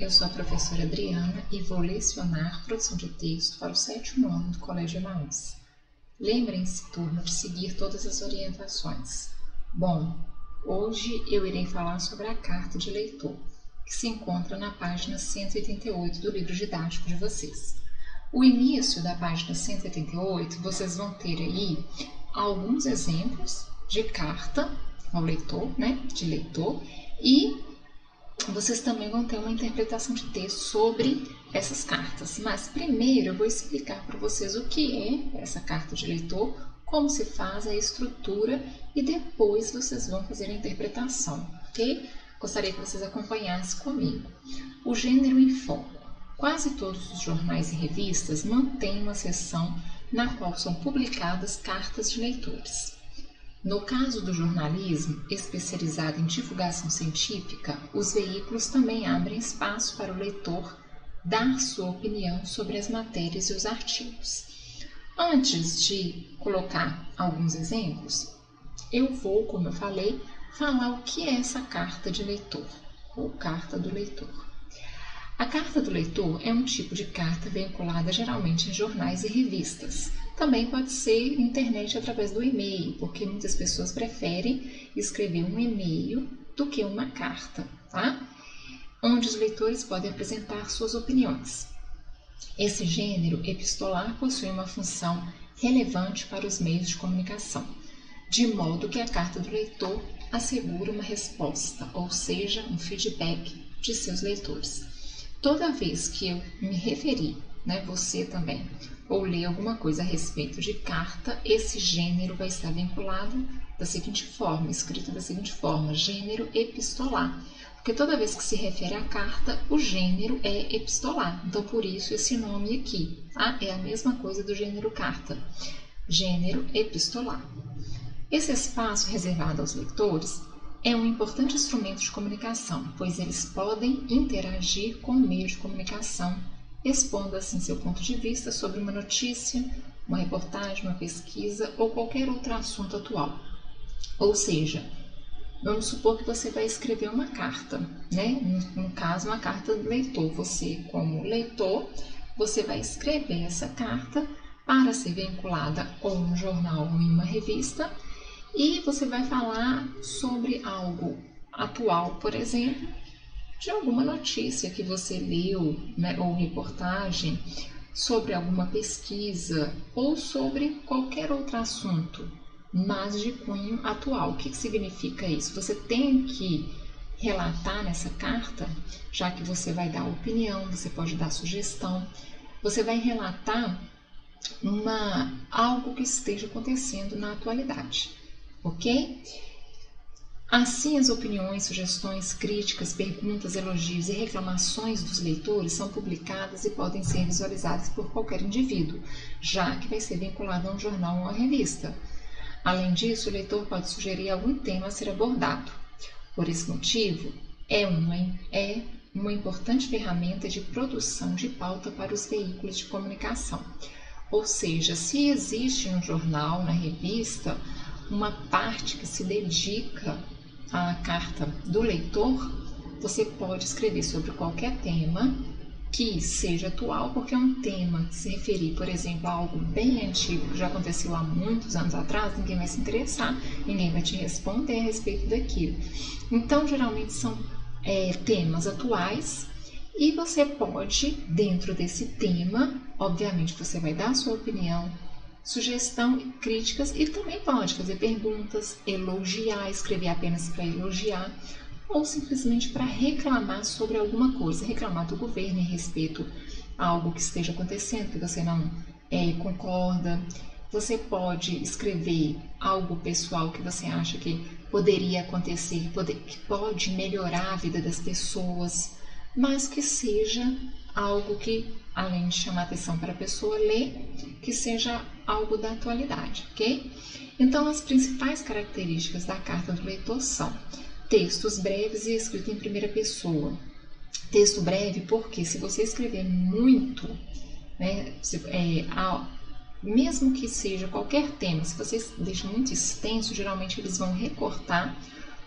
eu sou a professora Adriana e vou lecionar produção de texto para o 7º ano do Colégio Emaús. Lembrem-se, turma, de seguir todas as orientações. Bom, hoje eu irei falar sobre a carta de leitor, que se encontra na página 188 do livro didático de vocês. O início da página 188, vocês vão ter aí alguns exemplos de carta ao leitor, de leitor, e vocês também vão ter uma interpretação de texto sobre essas cartas. Mas primeiro eu vou explicar para vocês o que é essa carta de leitor, como se faz a estrutura e depois vocês vão fazer a interpretação, ok? Gostaria que vocês acompanhassem comigo. O gênero em foco. Quase todos os jornais e revistas mantêm uma seção na qual são publicadas cartas de leitores. No caso do jornalismo, especializado em divulgação científica, os veículos também abrem espaço para o leitor dar sua opinião sobre as matérias e os artigos. Antes de colocar alguns exemplos, eu vou, como eu falei, falar o que é essa carta de leitor, ou carta do leitor. A carta do leitor é um tipo de carta vinculada geralmente em jornais e revistas. Também pode ser internet através do e-mail, porque muitas pessoas preferem escrever um e-mail do que uma carta, tá? Onde os leitores podem apresentar suas opiniões. Esse gênero epistolar possui uma função relevante para os meios de comunicação, de modo que a carta do leitor assegura uma resposta, ou seja, um feedback de seus leitores. Toda vez que eu me referir, você também, ou ler alguma coisa a respeito de carta, esse gênero vai estar vinculado da seguinte forma, escrito da seguinte forma, gênero epistolar. Porque toda vez que se refere à carta, o gênero é epistolar. Então, por isso, esse nome aqui, tá? É a mesma coisa do gênero carta, gênero epistolar. Esse espaço reservado aos leitores é um importante instrumento de comunicação, pois eles podem interagir com o meio de comunicação, expondo assim seu ponto de vista sobre uma notícia, uma reportagem, uma pesquisa ou qualquer outro assunto atual. Ou seja, vamos supor que você vai escrever uma carta, No caso, uma carta do leitor. Você, como leitor, você vai escrever essa carta para ser vinculada ou em um jornal ou em uma revista, e você vai falar sobre algo atual, por exemplo, de alguma notícia que você leu, ou reportagem, sobre alguma pesquisa ou sobre qualquer outro assunto, mas de cunho atual. O que significa isso? Você tem que relatar nessa carta, já que você vai dar opinião, você pode dar sugestão, você vai relatar algo que esteja acontecendo na atualidade. Ok? Assim, as opiniões, sugestões, críticas, perguntas, elogios e reclamações dos leitores são publicadas e podem ser visualizadas por qualquer indivíduo, já que vai ser vinculado a um jornal ou uma revista. Além disso, o leitor pode sugerir algum tema a ser abordado. Por esse motivo, é uma importante ferramenta de produção de pauta para os veículos de comunicação. Ou seja, se existe no jornal, na revista, uma parte que se dedica à carta do leitor, você pode escrever sobre qualquer tema que seja atual, porque é um tema que se referir, por exemplo, a algo bem antigo que já aconteceu há muitos anos atrás, ninguém vai se interessar, ninguém vai te responder a respeito daquilo. Então, geralmente são temas atuais, e você pode, dentro desse tema, obviamente você vai dar a sua opinião, sugestão e críticas, e também pode fazer perguntas, elogiar, escrever apenas para elogiar, ou simplesmente para reclamar sobre alguma coisa, reclamar do governo em respeito a algo que esteja acontecendo, que você não concorda. Você pode escrever algo pessoal que você acha que poderia acontecer, que pode melhorar a vida das pessoas, mas que seja algo que, além de chamar atenção para a pessoa ler, que seja algo da atualidade, ok? Então, as principais características da carta do leitor são textos breves e escritos em primeira pessoa. Texto breve porque, se você escrever muito, mesmo que seja qualquer tema, se você deixa muito extenso, geralmente eles vão recortar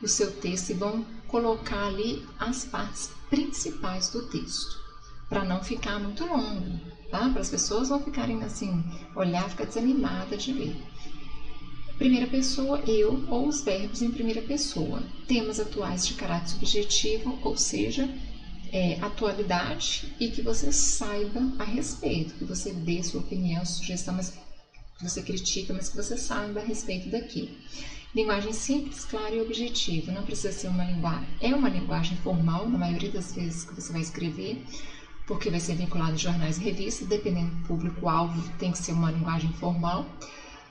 o seu texto e vão colocar ali as partes principais do texto, para não ficar muito longo, tá? Para as pessoas não ficarem assim, olhar, ficar desanimada de ler. Primeira pessoa, eu, ou os verbos em primeira pessoa. Temas atuais de caráter subjetivo, ou seja, atualidade, e que você saiba a respeito, que você dê sua opinião, sugestão, mas que você critica, mas que você saiba a respeito daquilo. Linguagem simples, clara e objetiva. Não precisa ser uma linguagem. É uma linguagem formal, na maioria das vezes que você vai escrever, porque vai ser vinculado a jornais e revistas, dependendo do público-alvo, tem que ser uma linguagem formal,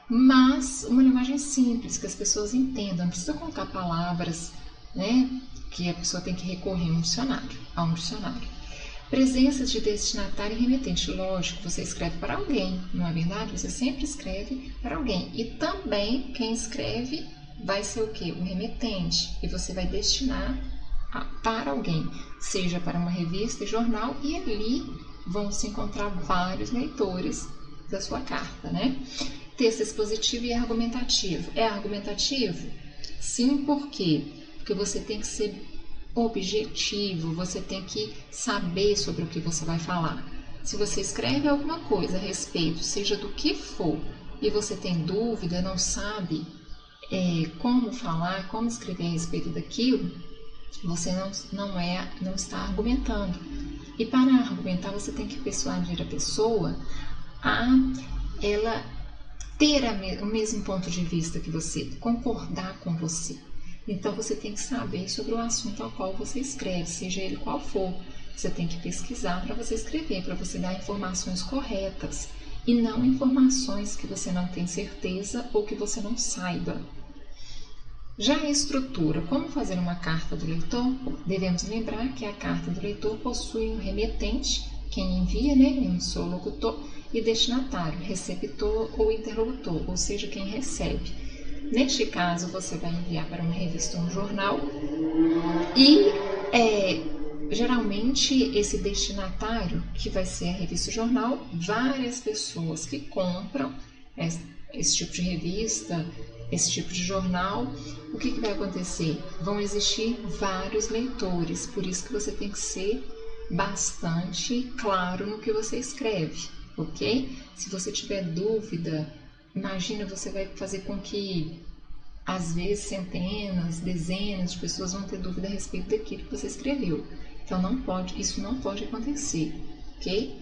mas uma linguagem simples, que as pessoas entendam. Não precisa colocar palavras, né, que a pessoa tem que recorrer a um dicionário. Presenças de destinatário e remetente. Lógico, você escreve para alguém, não é verdade? Você sempre escreve para alguém. E também quem escreve vai ser o quê? O remetente. E você vai destinar para alguém, seja para uma revista e jornal, e ali vão se encontrar vários leitores da sua carta, né? Texto expositivo e argumentativo. É argumentativo? Sim, por quê? Porque você tem que ser objetivo, você tem que saber sobre o que você vai falar. Se você escreve alguma coisa a respeito, seja do que for, e você tem dúvida, não sabe como falar, como escrever a respeito daquilo, você não está argumentando. E para argumentar, você tem que persuadir a pessoa a ela ter o mesmo ponto de vista que você, concordar com você. Então, você tem que saber sobre o assunto ao qual você escreve, seja ele qual for. Você tem que pesquisar para você escrever, para você dar informações corretas e não informações que você não tem certeza ou que você não saiba. Já a estrutura, como fazer uma carta do leitor? Devemos lembrar que a carta do leitor possui um remetente, quem envia, né, emissor, locutor, e destinatário, receptor ou interlocutor, ou seja, quem recebe. Neste caso, você vai enviar para uma revista ou um jornal e, geralmente, esse destinatário, que vai ser a revista ou jornal, várias pessoas que compram esse tipo de revista, esse tipo de jornal, o que vai acontecer? Vão existir vários leitores, por isso que você tem que ser bastante claro no que você escreve, ok? Se você tiver dúvida, imagina, você vai fazer com que, às vezes, centenas, dezenas de pessoas vão ter dúvida a respeito daquilo que você escreveu. Então, isso não pode acontecer, ok?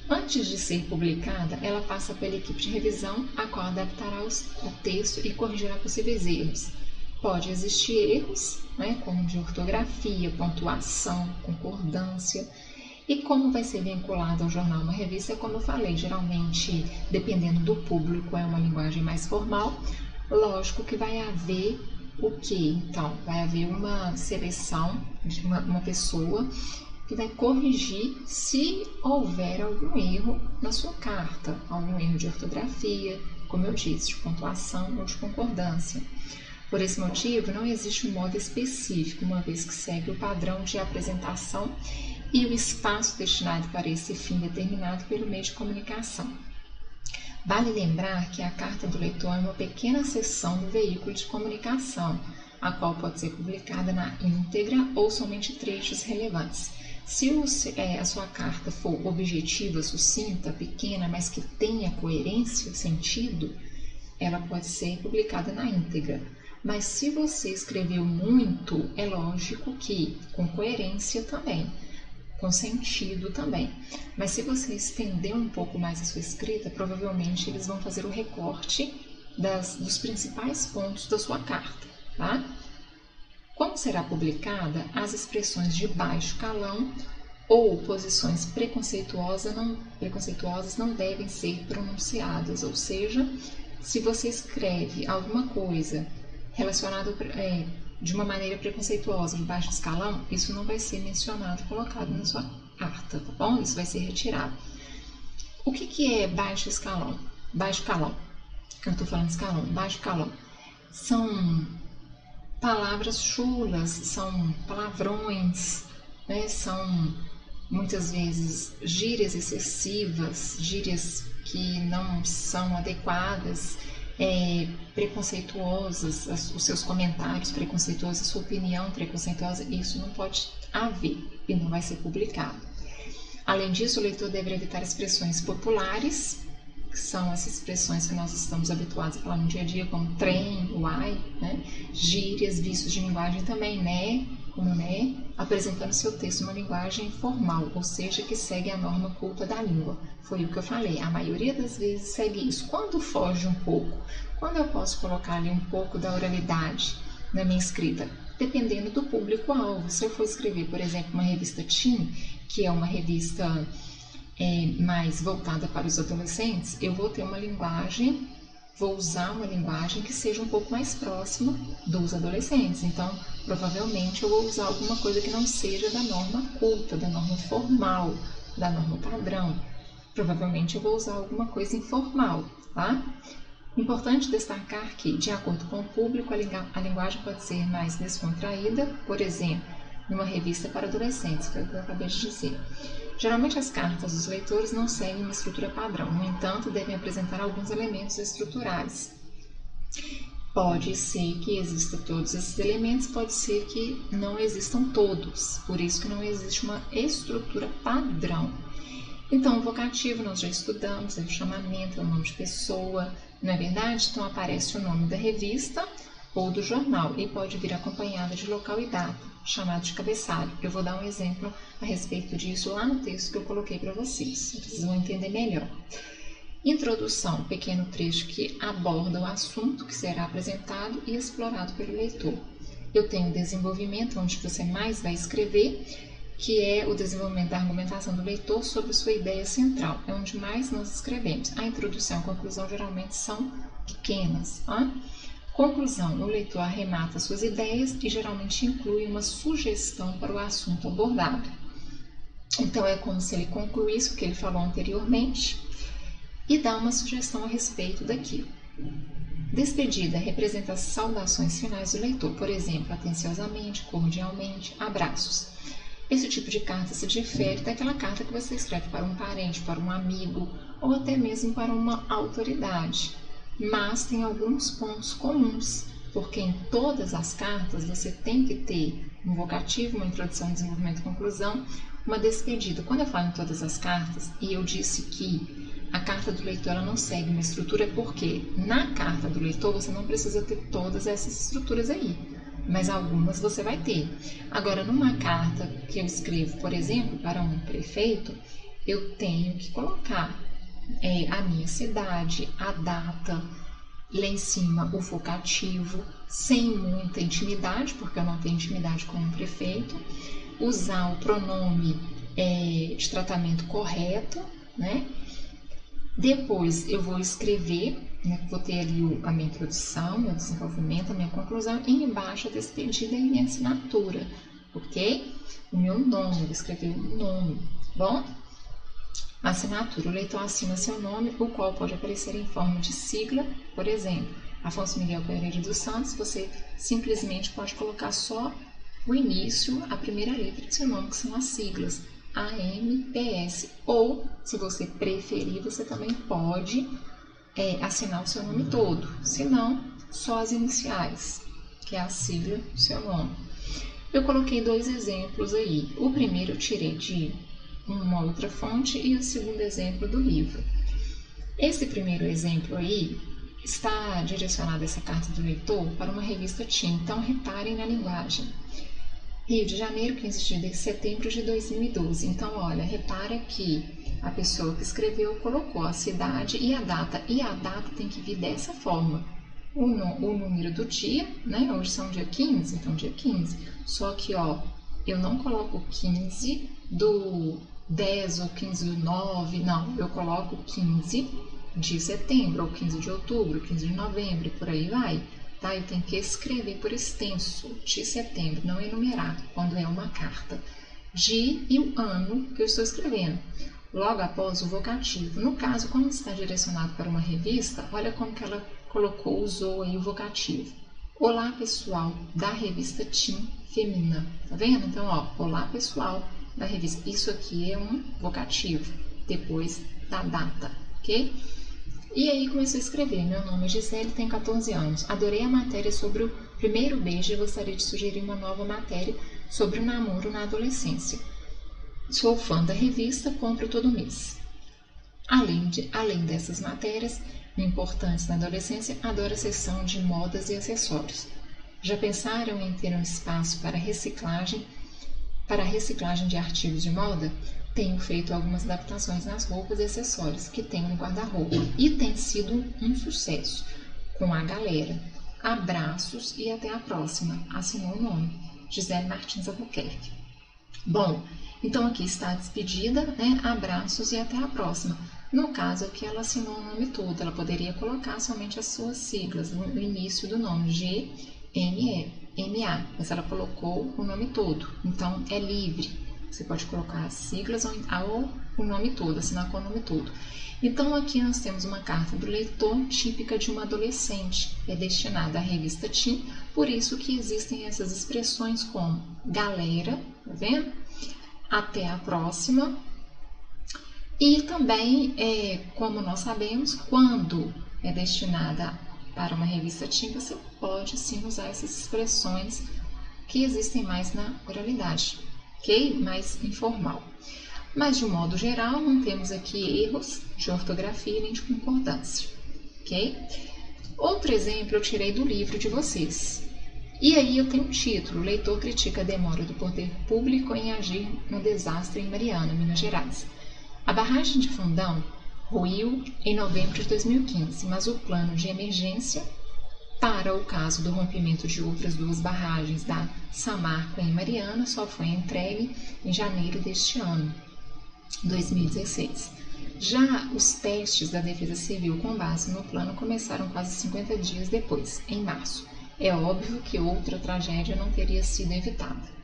Antes de ser publicada, ela passa pela equipe de revisão, a qual adaptará o texto e corrigirá possíveis erros. Pode existir erros, né, como de ortografia, pontuação, concordância. E como vai ser vinculado ao jornal, uma revista, como eu falei, geralmente, dependendo do público, é uma linguagem mais formal. Lógico que vai haver o quê? Então, vai haver uma seleção de uma pessoa que vai corrigir se houver algum erro na sua carta, algum erro de ortografia, como eu disse, de pontuação ou de concordância. Por esse motivo, não existe um modo específico, uma vez que segue o padrão de apresentação e o espaço destinado para esse fim determinado pelo meio de comunicação. Vale lembrar que a carta do leitor é uma pequena seção do veículo de comunicação, a qual pode ser publicada na íntegra ou somente trechos relevantes. Se a sua carta for objetiva, sucinta, pequena, mas que tenha coerência, sentido, ela pode ser publicada na íntegra. Mas se você escreveu muito, é lógico que com coerência também, com sentido também. Mas se você estender um pouco mais a sua escrita, provavelmente eles vão fazer o recorte dos principais pontos da sua carta, tá? Como será publicada, as expressões de baixo calão ou posições preconceituosas não devem ser pronunciadas, ou seja, se você escreve alguma coisa relacionada de uma maneira preconceituosa, de baixo escalão, isso não vai ser mencionado, colocado na sua carta, tá bom? Isso vai ser retirado. O que é baixo escalão? Baixo calão. Eu estou falando escalão. Baixo calão. São palavras chulas, são palavrões, né? São muitas vezes gírias excessivas, gírias que não são adequadas. preconceituosas, os seus comentários preconceituosos, a sua opinião preconceituosa, isso não pode haver e não vai ser publicado. Além disso, o leitor deve evitar expressões populares, que são essas expressões que nós estamos habituados a falar no dia a dia, como trem, uai, né? Gírias, vícios de linguagem também, né? Como né? Apresentando seu texto numa linguagem formal, ou seja, que segue a norma culta da língua. Foi o que eu falei, a maioria das vezes segue isso. Quando foge um pouco, quando eu posso colocar ali um pouco da oralidade na minha escrita, dependendo do público-alvo. Se eu for escrever, por exemplo, uma revista Teen, que é uma revista mais voltada para os adolescentes, eu vou ter uma linguagem, vou usar uma linguagem que seja um pouco mais próxima dos adolescentes. Então, provavelmente eu vou usar alguma coisa que não seja da norma culta, da norma formal, da norma padrão. Provavelmente eu vou usar alguma coisa informal, tá? Importante destacar que, de acordo com o público, a linguagem pode ser mais descontraída, por exemplo, numa revista para adolescentes, que é o que eu acabei de dizer. Geralmente as cartas dos leitores não seguem uma estrutura padrão, no entanto, devem apresentar alguns elementos estruturais. Pode ser que existam todos esses elementos, pode ser que não existam todos, por isso que não existe uma estrutura padrão. Então, o vocativo nós já estudamos, é o chamamento, é o nome de pessoa, não é verdade? Então, aparece o nome da revista ou do jornal e pode vir acompanhada de local e data, chamado de cabeçalho. Eu vou dar um exemplo a respeito disso lá no texto que eu coloquei para vocês vão entender melhor. Introdução, pequeno trecho que aborda o assunto que será apresentado e explorado pelo leitor. Eu tenho desenvolvimento, onde você mais vai escrever, que é o desenvolvimento da argumentação do leitor sobre sua ideia central. É onde mais nós escrevemos. A introdução e a conclusão geralmente são pequenas. Conclusão, o leitor arremata suas ideias e geralmente inclui uma sugestão para o assunto abordado. Então, é como se ele concluísse o que ele falou anteriormente e dá uma sugestão a respeito daquilo. Despedida representa as saudações finais do leitor, por exemplo, atenciosamente, cordialmente, abraços. Esse tipo de carta se difere daquela carta que você escreve para um parente, para um amigo ou até mesmo para uma autoridade. Mas tem alguns pontos comuns, porque em todas as cartas você tem que ter um vocativo, uma introdução, desenvolvimento e conclusão, uma despedida. Quando eu falo em todas as cartas, e eu disse que a carta do leitor ela não segue uma estrutura, é porque na carta do leitor você não precisa ter todas essas estruturas aí, mas algumas você vai ter. Agora, numa carta que eu escrevo, por exemplo, para um prefeito, eu tenho que colocar a minha cidade, a data, lá em cima o vocativo, sem muita intimidade, porque eu não tenho intimidade com um prefeito, usar o pronome de tratamento correto, né? Depois eu vou escrever, né, vou ter ali a minha introdução, meu desenvolvimento, a minha conclusão, e embaixo a despedida e minha assinatura, ok? O meu nome, eu vou escrever o nome, bom? Assinatura, o leitor assina seu nome, o qual pode aparecer em forma de sigla, por exemplo, Afonso Miguel Pereira dos Santos, você simplesmente pode colocar só o início, a primeira letra de seu nome, que são as siglas, AMPS, ou, se você preferir, você também pode assinar o seu nome todo, se não, só as iniciais, que é a sigla do seu nome. Eu coloquei 2 exemplos aí, o primeiro eu tirei de uma outra fonte e o segundo exemplo do livro. Esse primeiro exemplo aí está direcionado, essa carta do leitor, para uma revista Teen, então reparem na linguagem. Rio de Janeiro, 15 de setembro de 2012. Então, olha, repara que a pessoa que escreveu colocou a cidade e a data tem que vir dessa forma. O número do dia, né? Hoje são dia 15, então dia 15. Só que, ó, eu não coloco 15 do 10 ou 15 do 9, não. Eu coloco 15 de setembro, ou 15 de outubro, 15 de novembro, por aí vai. Tá? Eu tenho que escrever por extenso de setembro, não enumerar, quando é uma carta. E o ano que eu estou escrevendo. Logo após o vocativo. No caso, como está direcionado para uma revista, olha como que ela usou aí o vocativo. Olá, pessoal da revista Teen Femina. Tá vendo? Então, ó, olá, pessoal da revista. Isso aqui é um vocativo, depois da data, ok? E aí comecei a escrever: meu nome é Gisele, tenho 14 anos. Adorei a matéria sobre o primeiro beijo e gostaria de sugerir uma nova matéria sobre o namoro na adolescência. Sou fã da revista, compro todo mês. Além dessas matérias importantes na adolescência, adoro a seção de modas e acessórios. Já pensaram em ter um espaço para reciclagem de artigos de moda? Tenho feito algumas adaptações nas roupas e acessórios que tenho no guarda-roupa e tem sido um sucesso com a galera. Abraços e até a próxima. Assinou o nome: Gisele Martins Albuquerque. Bom, então aqui está a despedida, né? Abraços e até a próxima. No caso aqui ela assinou o nome todo, ela poderia colocar somente as suas siglas no início do nome, GNE-MA, mas ela colocou o nome todo, então é livre. Você pode colocar as siglas ou o nome todo, assinar com o nome todo. Então aqui nós temos uma carta do leitor típica de uma adolescente, é destinada à revista Teen, por isso que existem essas expressões como galera, tá vendo? Até a próxima. E também, como nós sabemos, quando é destinada para uma revista Teen, você pode sim usar essas expressões que existem mais na oralidade, ok? Mais informal. Mas, de um modo geral, não temos aqui erros de ortografia nem de concordância, ok? Outro exemplo eu tirei do livro de vocês. E aí eu tenho um título: Leitor critica a demora do poder público em agir no desastre em Mariana, Minas Gerais. A barragem de Fundão ruiu em novembro de 2015, mas o plano de emergência para o caso do rompimento de outras duas barragens da Samarco em Mariana só foi entregue em janeiro deste ano, 2016. Já os testes da Defesa Civil com base no plano começaram quase 50 dias depois, em março. É óbvio que outra tragédia não teria sido evitada.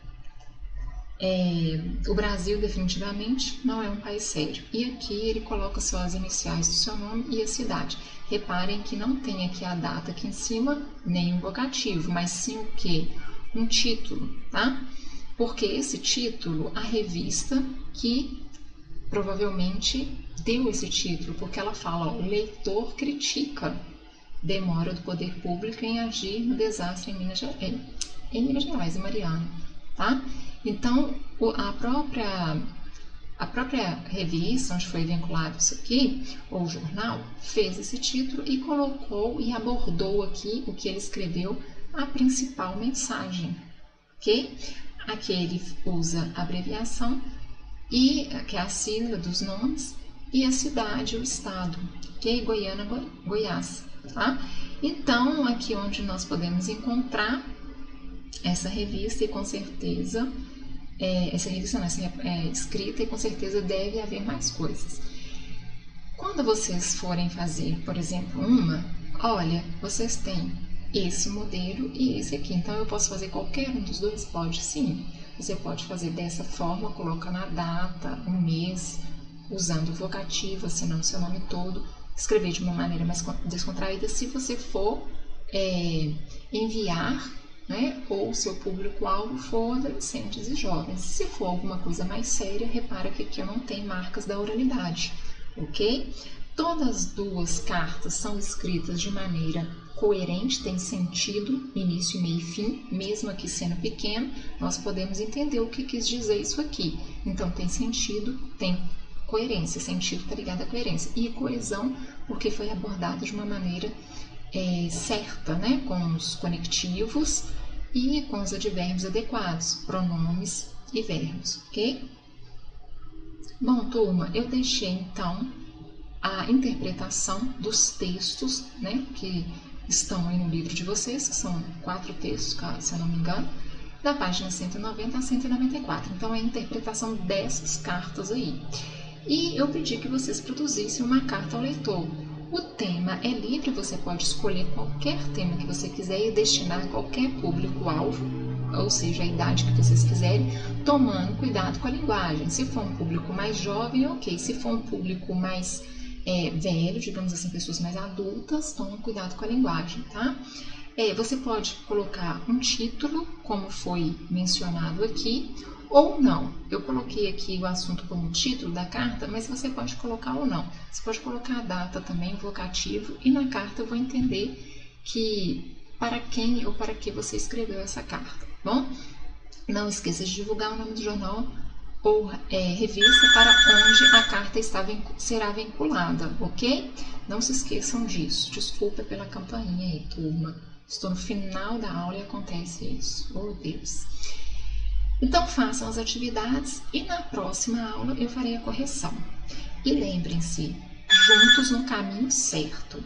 O Brasil definitivamente não é um país sério. E aqui ele coloca só as iniciais do seu nome e a cidade. Reparem que não tem aqui a data aqui em cima, nem um vocativo, mas sim o quê? Um título, tá? Porque esse título, a revista que provavelmente deu esse título, porque ela fala, ó, o leitor critica demora do poder público em agir no desastre em Minas Gerais, em Mariana, tá? Então, a própria revista, onde foi vinculado isso aqui, ou jornal, fez esse título e colocou e abordou aqui o que ele escreveu, a principal mensagem, ok? Aqui ele usa a abreviação, que é a sigla dos nomes, e a cidade, o estado, ok? Goiânia, Goiás, tá? Então, aqui onde nós podemos encontrar essa revista, e com certeza essa revista não, essa é escrita, e com certeza deve haver mais coisas. Quando vocês forem fazer, por exemplo, olha, vocês têm esse modelo e esse aqui, então eu posso fazer qualquer um dos dois? Pode sim. Você pode fazer dessa forma, colocando a data, o mês, usando o vocativo, assinando seu nome todo, escrever de uma maneira mais descontraída. Se você for enviar, né, ou seu público-alvo for adolescentes e jovens. Se for alguma coisa mais séria, repara que aqui eu não tenho marcas da oralidade, ok? Todas as duas cartas são escritas de maneira coerente, tem sentido, início, meio e fim, mesmo aqui sendo pequeno, nós podemos entender o que quis dizer isso aqui. Então, tem sentido, tem coerência, sentido está ligado à coerência. E coesão, porque foi abordado de uma maneira certa, né? Com os conectivos e com os advérbios adequados, pronomes e verbos, ok? Bom, turma, eu deixei então a interpretação dos textos, né, que estão aí no livro de vocês, que são 4 textos, se eu não me engano, da página 190 a 194. Então, é a interpretação dessas cartas aí. E eu pedi que vocês produzissem uma carta ao leitor. O tema é livre, você pode escolher qualquer tema que você quiser e destinar a qualquer público-alvo, ou seja, a idade que vocês quiserem, tomando cuidado com a linguagem. Se for um público mais jovem, ok. Se for um público mais velho, digamos assim, pessoas mais adultas, tomem cuidado com a linguagem, tá? Você pode colocar um título, como foi mencionado aqui, ou não. Eu coloquei aqui o assunto como título da carta, mas você pode colocar ou não. Você pode colocar a data também, o vocativo, e na carta eu vou entender que para quem ou para que você escreveu essa carta, bom? Não esqueça de divulgar o nome do jornal ou revista para onde a carta será vinculada, ok? Não se esqueçam disso. Desculpa pela campainha aí, turma. Estou no final da aula e acontece isso. Oh, Deus. Então, façam as atividades e na próxima aula eu farei a correção. E lembrem-se, juntos no caminho certo.